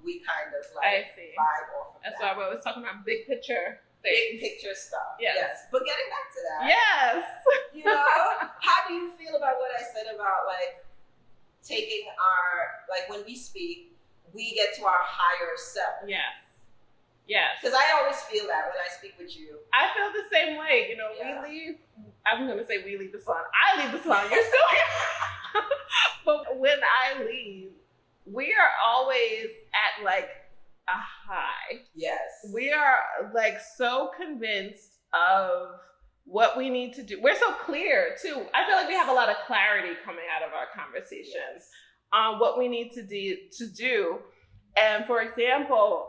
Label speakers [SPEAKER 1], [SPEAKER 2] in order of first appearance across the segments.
[SPEAKER 1] we kind of
[SPEAKER 2] I see.
[SPEAKER 1] vibe off of
[SPEAKER 2] That's
[SPEAKER 1] that.
[SPEAKER 2] why I was talking about big picture things.
[SPEAKER 1] Big picture stuff.
[SPEAKER 2] Yes.
[SPEAKER 1] But getting back to that.
[SPEAKER 2] Yes.
[SPEAKER 1] You know, how do you feel about what I said about like taking our, like when we speak, we get to our higher self?
[SPEAKER 2] Yes. Yes.
[SPEAKER 1] Because I always feel that when I speak with you.
[SPEAKER 2] I feel the same way. You know, we leave, I'm going to say we leave the salon. I leave the salon. You're still here. But when I leave, we are always at like a high.
[SPEAKER 1] Yes.
[SPEAKER 2] We are like so convinced of what we need to do. We're so clear too. I feel like we have a lot of clarity coming out of our conversations on what we need to do. And for example,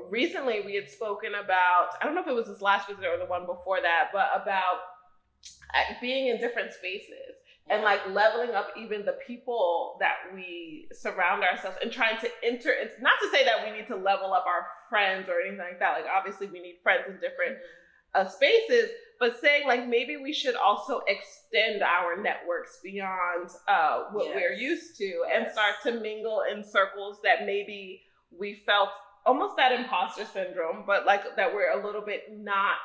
[SPEAKER 2] recently we had spoken about, I don't know if it was this last visit or the one before that, but about being in different spaces and like leveling up even the people that we surround ourselves and trying to not to say that we need to level up our friends or anything like that. Like obviously we need friends in different spaces, but saying like maybe we should also extend our networks beyond what we're used to and start to mingle in circles that maybe we felt almost that imposter syndrome, but like that we're a little bit not,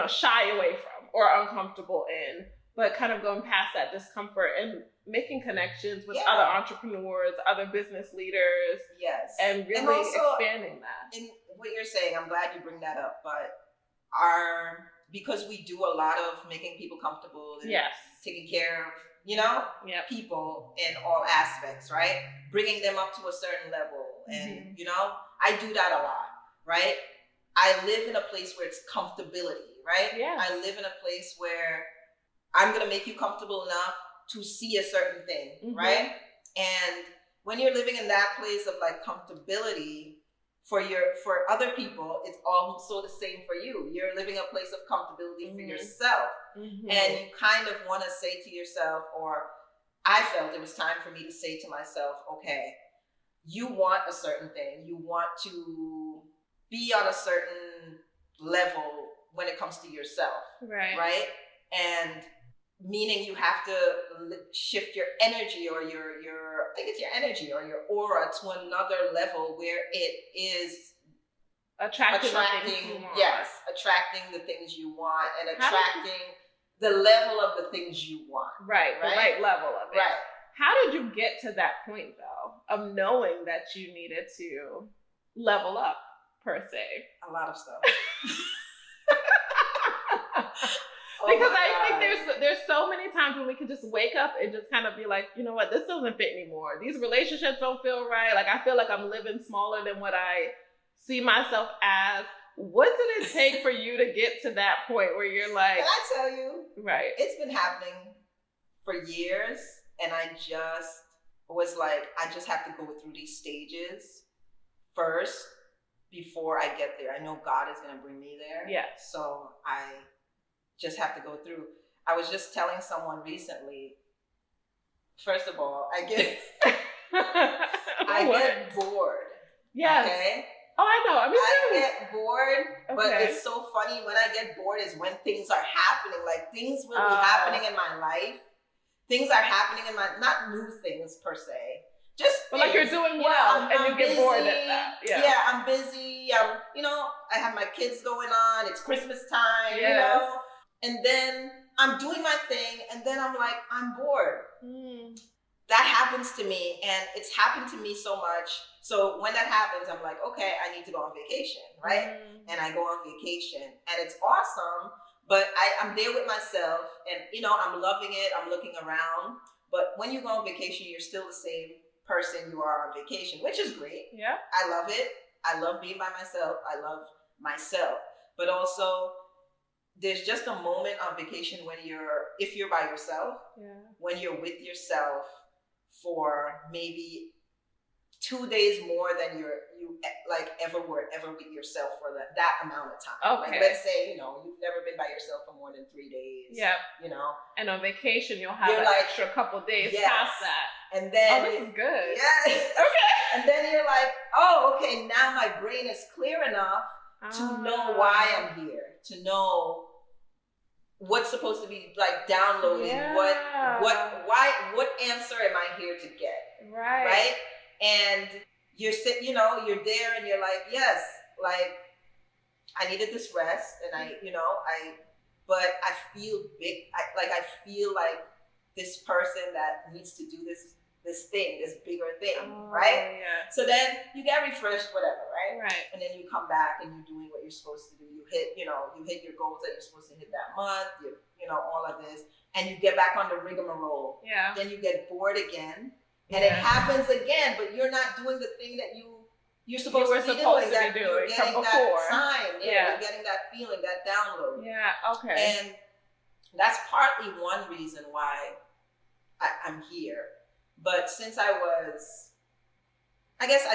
[SPEAKER 2] shy away from or uncomfortable in, but kind of going past that discomfort and making connections with other entrepreneurs, other business leaders.
[SPEAKER 1] Yes.
[SPEAKER 2] And really also, expanding that.
[SPEAKER 1] And what you're saying, I'm glad you bring that up, but because we do a lot of making people comfortable and taking care of, people in all aspects, right? Bringing them up to a certain level. And, I do that a lot, right? I live in a place where it's comfortability, right?
[SPEAKER 2] Yes.
[SPEAKER 1] I live in a place where I'm going to make you comfortable enough to see a certain thing, right? And when you're living in that place of like comfortability for other people, it's also the same for you. You're living a place of comfortability for yourself. And you kind of want to say to yourself, or I felt it was time for me to say to myself, okay, you want a certain thing. You want to be on a certain level when it comes to yourself. Right? And meaning you have to shift your energy or I think it's your energy or your aura to another level where it is attracting the things you want and attracting the level of the things you want.
[SPEAKER 2] Right? The right level of it.
[SPEAKER 1] Right.
[SPEAKER 2] How did you get to that point though, of knowing that you needed to level up per se?
[SPEAKER 1] A lot of stuff.
[SPEAKER 2] Because I think there's so many times when we could just wake up and just kind of be like, you know what, this doesn't fit anymore. These relationships don't feel right. Like I feel like I'm living smaller than what I see myself as. What did it take for you to get to that point where you're like...
[SPEAKER 1] Can I tell you?
[SPEAKER 2] Right.
[SPEAKER 1] It's been happening for years and I just was like, I just have to go through these stages first before I get there. I know God is going to bring me there.
[SPEAKER 2] Yeah.
[SPEAKER 1] So I just have to go through. I was just telling someone recently, first of all, I get bored.
[SPEAKER 2] Yes.
[SPEAKER 1] Okay?
[SPEAKER 2] Oh, I know.
[SPEAKER 1] I get bored, but it's so funny when I get bored is when things are happening. Like things will be happening in my life. Things are happening in not new things per se. Just
[SPEAKER 2] but like you're doing well and you get bored at that.
[SPEAKER 1] Yeah, I'm busy. I have my kids going on. It's Christmas time, and then I'm doing my thing, and then I'm like, I'm bored. That happens to me, and it's happened to me so much. So when that happens, I'm like, okay, I need to go on vacation, right? And I go on vacation, and it's awesome, but I'm there with myself, and I'm loving it. I'm looking around, but when you go on vacation, you're still the same person you are on vacation, which is great.
[SPEAKER 2] Yeah.
[SPEAKER 1] I love it. I love being by myself. I love myself, but also there's just a moment on vacation if you're by yourself, when you're with yourself for maybe 2 days more than you ever with yourself for that amount of time.
[SPEAKER 2] Okay.
[SPEAKER 1] Like let's say, you've never been by yourself for more than 3 days.
[SPEAKER 2] Yeah. And on vacation, you'll have an extra couple days past that.
[SPEAKER 1] And then,
[SPEAKER 2] this is good.
[SPEAKER 1] Yes. Okay. And then you're like, oh, okay, now my brain is clear enough to know why I'm here, to know what's supposed to be like downloading, what answer am I here to get?
[SPEAKER 2] Right.
[SPEAKER 1] Right? And you're there and you're like, yes, like I needed this rest, and but I feel big. I feel like this person that needs to do this bigger thing, right?
[SPEAKER 2] Yeah.
[SPEAKER 1] So then you get refreshed, whatever, right?
[SPEAKER 2] Right.
[SPEAKER 1] And then you come back and you're doing what you're supposed to do. You hit your goals that you're supposed to hit that month. All of this, and you get back on the rigmarole.
[SPEAKER 2] Yeah.
[SPEAKER 1] Then you get bored again, and it happens again, but you're not doing the thing that you're supposed to be doing. You're getting that sign. You're getting that feeling, that download.
[SPEAKER 2] Yeah, okay.
[SPEAKER 1] And that's partly one reason why I'm here. But since I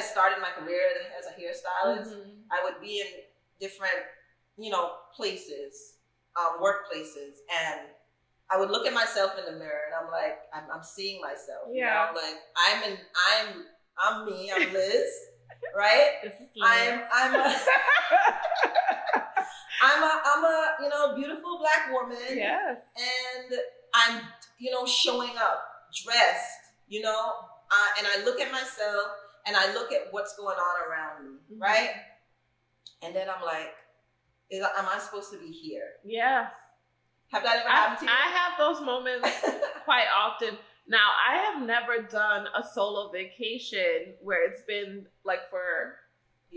[SPEAKER 1] started my career as a hairstylist, I would be in different, places, workplaces, and I would look at myself in the mirror, and I'm like, I'm seeing myself.
[SPEAKER 2] Yeah.
[SPEAKER 1] Like I'm me. I'm Liz. Right? I'm a beautiful Black woman.
[SPEAKER 2] Yes.
[SPEAKER 1] And I'm showing up dressed, and I look at myself and I look at what's going on around me, right? And then I'm like, am I supposed to be here?
[SPEAKER 2] Yes.
[SPEAKER 1] Have that ever happened to you?
[SPEAKER 2] I have those moments quite often. Now, I have never done a solo vacation where it's been like for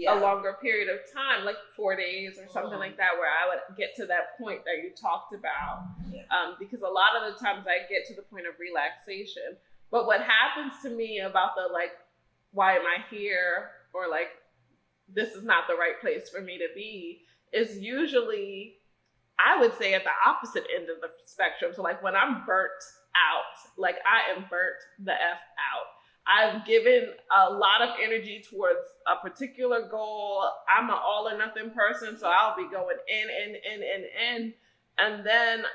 [SPEAKER 2] a longer period of time, like 4 days or something like that, where I would get to that point that you talked about. Yeah. Because a lot of the times I get to the point of relaxation. But what happens to me about the like, why am I here? Or like, this is not the right place for me to be, is usually, I would say, at the opposite end of the spectrum. So like when I'm burnt out, like I am burnt the F out. I've given a lot of energy towards a particular goal. I'm an all or nothing person, so I'll be going in. And then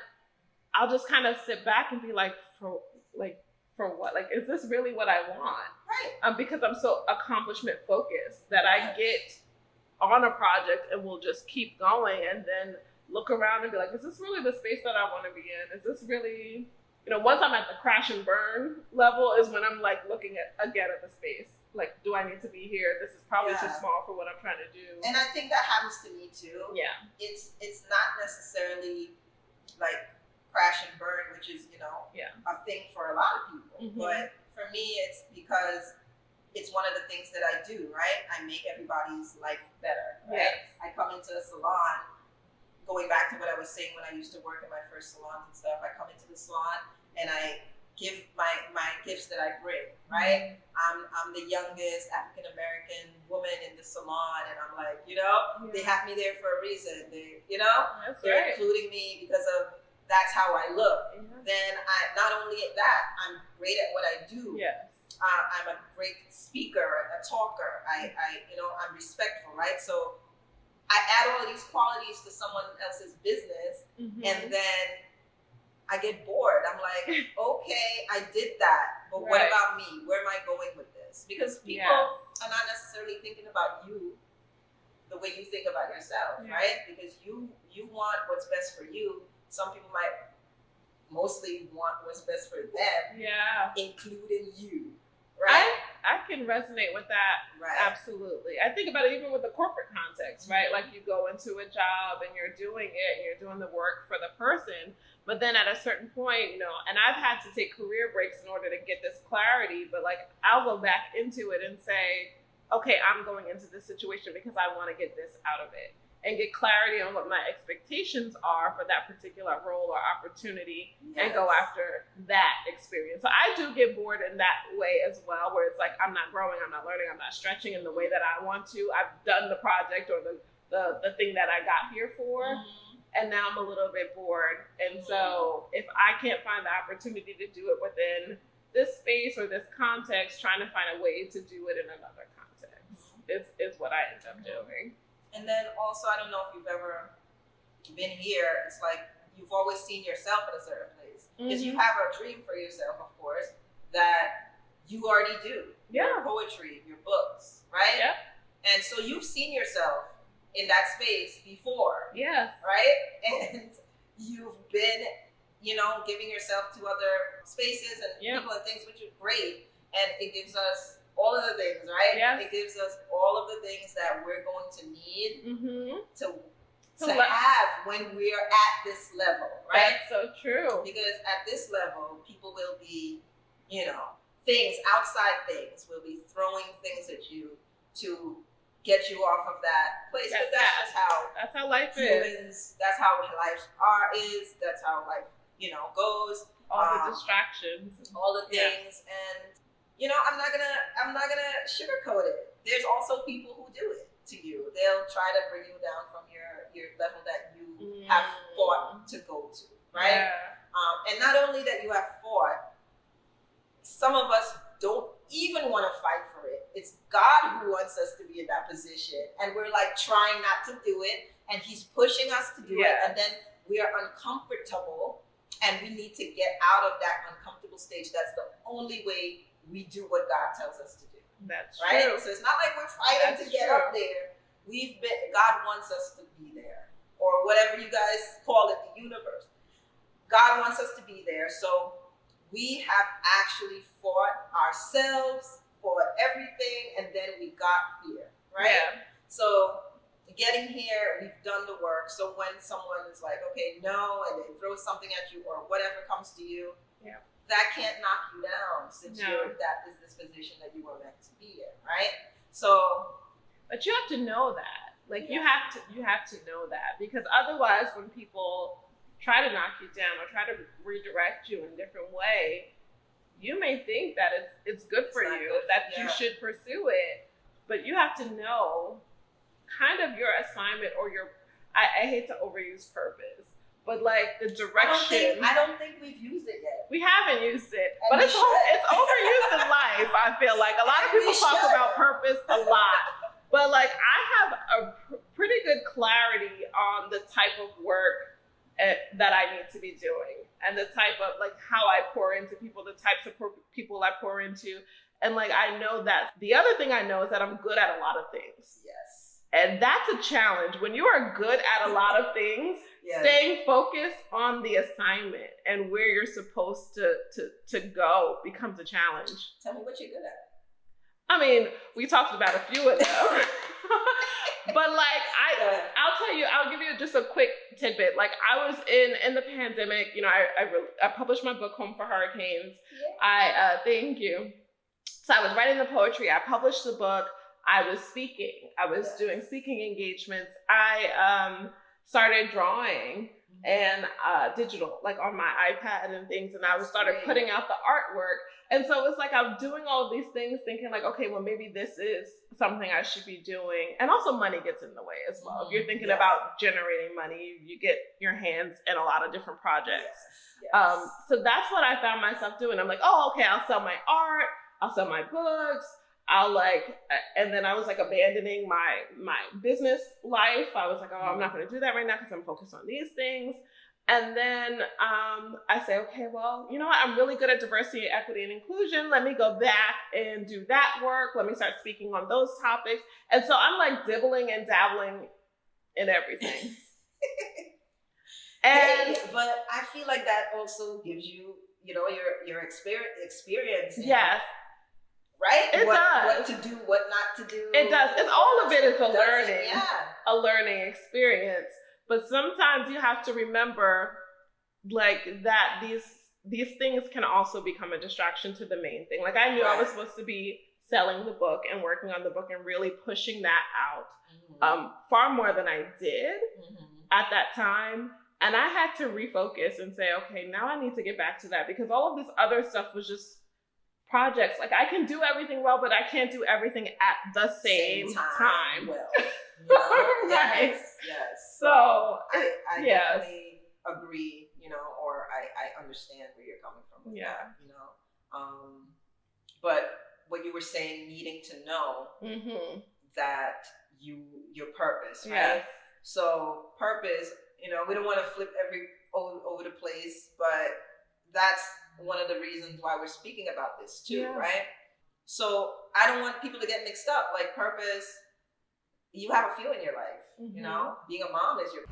[SPEAKER 2] I'll just kind of sit back and be like, for what? Like, is this really what I want?
[SPEAKER 1] Right.
[SPEAKER 2] Because I'm so accomplishment focused that I get on a project and will just keep going and then look around and be like, is this really the space that I want to be in? Is this really, once I'm at the crash and burn level is when I'm like looking at the space. Like, do I need to be here? This is probably too small for what I'm trying to do.
[SPEAKER 1] And I think that happens to me too.
[SPEAKER 2] Yeah.
[SPEAKER 1] It's not necessarily like crash and burn, which is, a thing for a lot of people. But for me, it's because it's one of the things that I do, right? I make everybody's life better, right? Yes. I come into a salon, going back to what I was saying when I used to work in my first salons and stuff, I come into the salon and I give my gifts that I bring, right? I'm the youngest African-American woman in the salon, and I'm like, they have me there for a reason. They're including me because of that's how I look. Then not only that, I'm great at what I do.
[SPEAKER 2] Yes.
[SPEAKER 1] I'm a great speaker, a talker. I'm respectful, right? So I add all of these qualities to someone else's business, and then I get bored. I'm like, okay, I did that, but what about me? Where am I going with this? Because people are not necessarily thinking about you the way you think about yourself, right? Because you want what's best for you. Some people might mostly want what's best for them, including you, right?
[SPEAKER 2] I can resonate with that. Right. Absolutely. I think about it even with the corporate context, right? Like you go into a job and you're doing it and you're doing the work for the person. But then at a certain point, and I've had to take career breaks in order to get this clarity, but like I'll go back into it and say, okay, I'm going into this situation because I want to get this out of it and get clarity on what my expectations are for that particular role or opportunity and go after that experience. So I do get bored in that way as well, where it's like, I'm not growing, I'm not learning, I'm not stretching in the way that I want to. I've done the project or the thing that I got here for, and now I'm a little bit bored. And so if I can't find the opportunity to do it within this space or this context, trying to find a way to do it in another context is what I end up doing.
[SPEAKER 1] And then also, I don't know if you've ever been here, it's like you've always seen yourself at a certain place. Because you have a dream for yourself, of course, that you already do. Your poetry, your books, right?
[SPEAKER 2] Yeah.
[SPEAKER 1] And so you've seen yourself in that space before.
[SPEAKER 2] Yes.
[SPEAKER 1] Right? And you've been, giving yourself to other spaces and people and things, which is great. And it gives us all of the things, right?
[SPEAKER 2] Yes.
[SPEAKER 1] It gives us all of the things that we're going to need to
[SPEAKER 2] let-
[SPEAKER 1] have when we're at this level, right?
[SPEAKER 2] That's so true.
[SPEAKER 1] Because at this level, people will be, you know, things, outside things, will be throwing things at you to get you off of that place. But that's
[SPEAKER 2] just how life
[SPEAKER 1] is. That's how life is. That's how life, you know, goes.
[SPEAKER 2] All the distractions,
[SPEAKER 1] all the things, and you know, I'm not gonna sugarcoat it. There's also people who do it to you. They'll try to bring you down from your level that you have fought to go to, right?
[SPEAKER 2] Yeah.
[SPEAKER 1] And not only that you have fought, some of us don't even want to fight for it. It's God who wants us to be in that position, and we're like trying not to do it, and He's pushing us to do it, and then we are uncomfortable, and we need to get out of that uncomfortable stage. That's the only way we do what God tells us to do.
[SPEAKER 2] That's
[SPEAKER 1] right?
[SPEAKER 2] true.
[SPEAKER 1] So it's not like we're fighting to get up there. God wants us to be there, or whatever you guys call it, the universe. God wants us to be there. So we have actually fought ourselves for everything, and then we got here, right?
[SPEAKER 2] Yeah.
[SPEAKER 1] So getting here, we've done the work. So when someone is like, okay, no, and they throw something at you or whatever comes to you, that can't knock you down, since that is this position that you were meant to be in, right? So,
[SPEAKER 2] but you have to know that. Like you have to know that, because otherwise, when people try to knock you down or try to redirect you in a different way, you may think that it's good for you, that you should pursue it, but you have to know kind of your assignment or I hate to overuse purpose, but like the direction.
[SPEAKER 1] I don't think we've used it yet.
[SPEAKER 2] We haven't used it, but it's overused in life. I feel like a lot of people talk about purpose a lot, but like I have a pretty good clarity on the type of work that I need to be doing, and the type of like how I pour into people, the types of people I pour into. And like, I know that the other thing I know is that I'm good at a lot of things.
[SPEAKER 1] Yes.
[SPEAKER 2] And that's a challenge. When you are good at a lot of things, staying focused on the assignment and where you're supposed to go becomes a challenge.
[SPEAKER 1] Tell me what you're good at.
[SPEAKER 2] I mean, we talked about a few of them. But like, I'll tell you, I'll give you just a quick tidbit. Like I was in the pandemic, you know, I published my book, Home for Hurricanes. Yeah. Thank you. So I was writing the poetry. I published the book. I was speaking. I was doing speaking engagements. I started drawing and digital, like on my iPad and things. And I started putting out the artwork. And so it's like I'm doing all of these things thinking like, okay, well, maybe this is something I should be doing. And also money gets in the way as well. If you're thinking about generating money, you get your hands in a lot of different projects. Yes. So that's what I found myself doing. I'm like, oh, okay, I'll sell my art. I'll sell my books. And then I was like abandoning my business life. I was like, oh, I'm not going to do that right now because I'm focused on these things. And then I say, okay, well, you know what? I'm really good at diversity, equity, and inclusion. Let me go back and do that work. Let me start speaking on those topics. And so I'm like dibbling and dabbling in everything.
[SPEAKER 1] But I feel like that also gives you, you know, your experience.
[SPEAKER 2] Yes.
[SPEAKER 1] Right?
[SPEAKER 2] It does.
[SPEAKER 1] What to do, what not to do.
[SPEAKER 2] It does. It's all of it is a learning experience. But sometimes you have to remember like that these things can also become a distraction to the main thing. Like I knew I was supposed to be selling the book and working on the book and really pushing that out far more than I did at that time. And I had to refocus and say, okay, now I need to get back to that, because all of this other stuff was just projects. Like I can do everything well, but I can't do everything at the same time. Well,
[SPEAKER 1] you know? Yes.
[SPEAKER 2] So
[SPEAKER 1] I definitely agree, you know, or I understand where you're coming from with that, you know. But what you were saying, needing to know that your purpose, right? Yes. So purpose, you know, we don't want to flip over the place, but that's one of the reasons why we're speaking about this too, right? So I don't want people to get mixed up. Like purpose, you have a few in your life, you know, being a mom is your